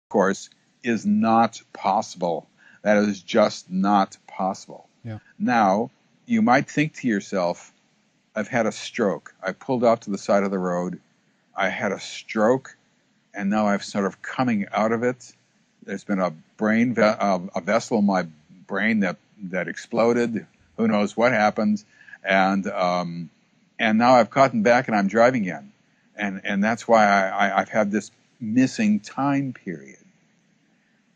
course, is not possible. That is just not possible. Yeah. Now, you might think to yourself, I've had a stroke. I pulled off to the side of the road. I had a stroke, and now I'm sort of coming out of it. There's been a a vessel in my brain that exploded. Who knows what happened? And now I've gotten back and I'm driving again. And that's why I've had this missing time period.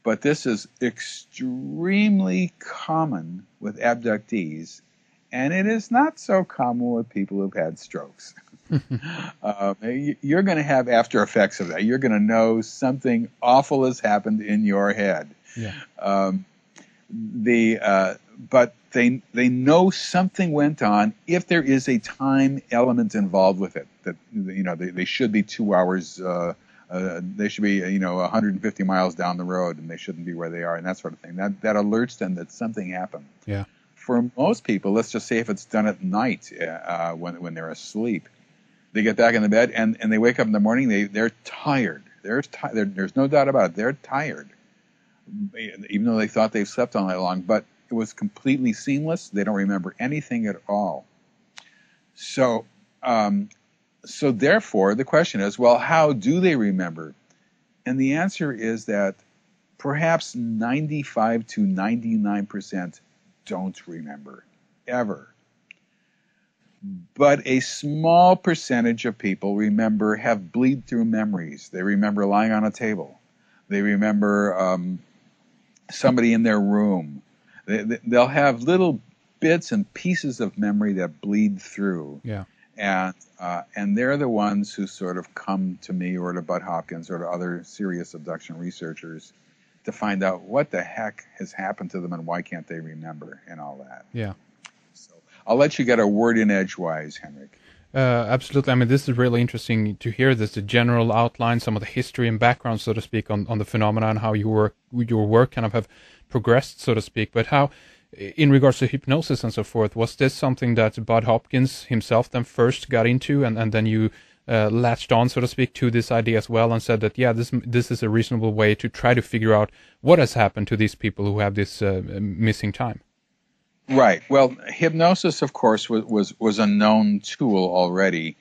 But this is extremely common with abductees, and it is not so common with people who've had strokes. You're going to have after effects of that. You're going to know something awful has happened in your head. Yeah. But they know something went on if there is a time element involved with it. That they should be 2 hours. They should be 150 miles down the road, and they shouldn't be where they are, and that sort of thing. That alerts them that something happened. Yeah. For most people, let's just say if it's done at night when they're asleep, they get back in the bed and they wake up in the morning. They're tired. There's no doubt about it. They're tired, even though they thought they've slept all night long. But it was completely seamless. They don't remember anything at all. So therefore, the question is, well, how do they remember? And the answer is that perhaps 95 to 99% don't remember, ever. But a small percentage of people have bleed-through memories. They remember lying on a table. They remember somebody in their room. They'll have little bits and pieces of memory that bleed through. Yeah. And they're the ones who sort of come to me or to Bud Hopkins or to other serious abduction researchers to find out what the heck has happened to them and why can't they remember and all that. Yeah. So I'll let you get a word in edgewise, Henrik. Absolutely. I mean, this is really interesting to hear this, the general outline, some of the history and background, so to speak, on the phenomena and how your work kind of have progressed, so to speak. But how, in regards to hypnosis and so forth, was this something that Bud Hopkins himself then first got into, and then you latched on, so to speak, to this idea as well, and said that, yeah, this is a reasonable way to try to figure out what has happened to these people who have this missing time? Right. Well, hypnosis, of course, was a known tool already,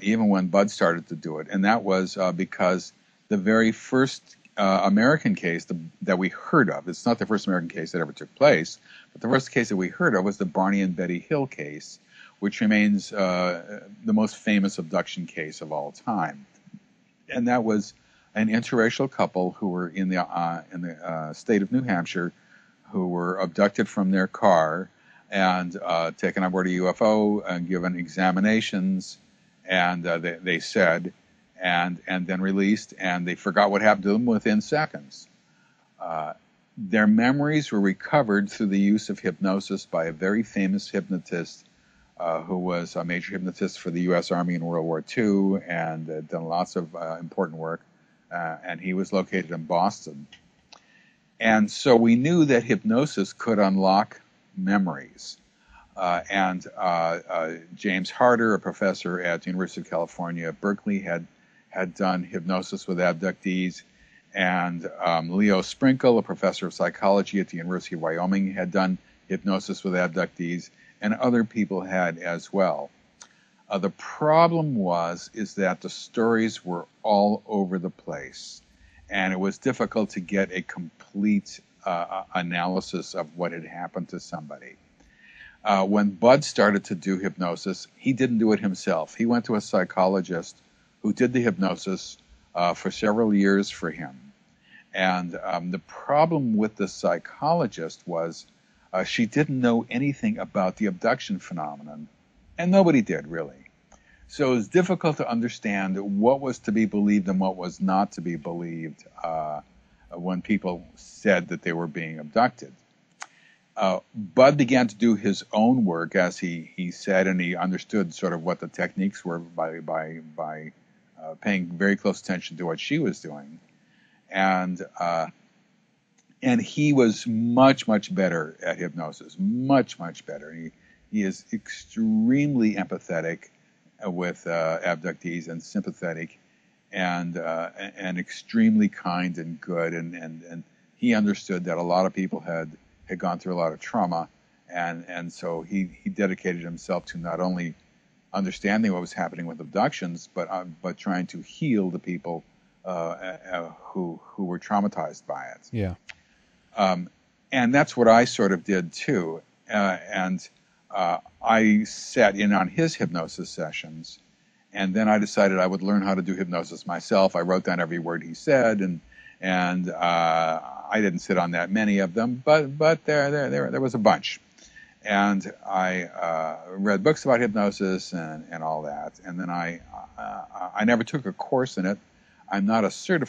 even when Bud started to do it, and that was because the very first American case that we heard of, it's not the first American case that ever took place, but the first case that we heard of was the Barney and Betty Hill case, which remains the most famous abduction case of all time. And that was an interracial couple who were in the state of New Hampshire, who were abducted from their car and taken on board a UFO and given examinations, and they said, and then released, and they forgot what happened to them within seconds. Their memories were recovered through the use of hypnosis by a very famous hypnotist who was a major hypnotist for the U.S. Army in World War II and done lots of important work, and he was located in Boston. And so we knew that hypnosis could unlock memories. And James Harder, a professor at the University of California at Berkeley, had done hypnosis with abductees. And Leo Sprinkle, a professor of psychology at the University of Wyoming, had done hypnosis with abductees. And other people had as well. The problem is that the stories were all over the place. And it was difficult to get a complete analysis of what had happened to somebody. When Bud started to do hypnosis, he didn't do it himself. He went to a psychologist who did the hypnosis for several years for him. And the problem with the psychologist was she didn't know anything about the abduction phenomenon, and nobody did, really. So it was difficult to understand what was to be believed and what was not to be believed when people said that they were being abducted. Bud began to do his own work, as he said, and he understood sort of what the techniques were by paying very close attention to what she was doing. And he was much, much better at hypnosis, much, much better. He is extremely empathetic with abductees and sympathetic, and extremely kind and good, and he understood that a lot of people had gone through a lot of trauma, and so he dedicated himself to not only understanding what was happening with abductions, but trying to heal the people who were traumatized by it. Yeah. And that's what I sort of did too. And I sat in on his hypnosis sessions, and then I decided I would learn how to do hypnosis myself. I wrote down every word he said, and I didn't sit on that many of them, but there was a bunch. And I read books about hypnosis and all that. And then I never took a course in it. I'm not a certified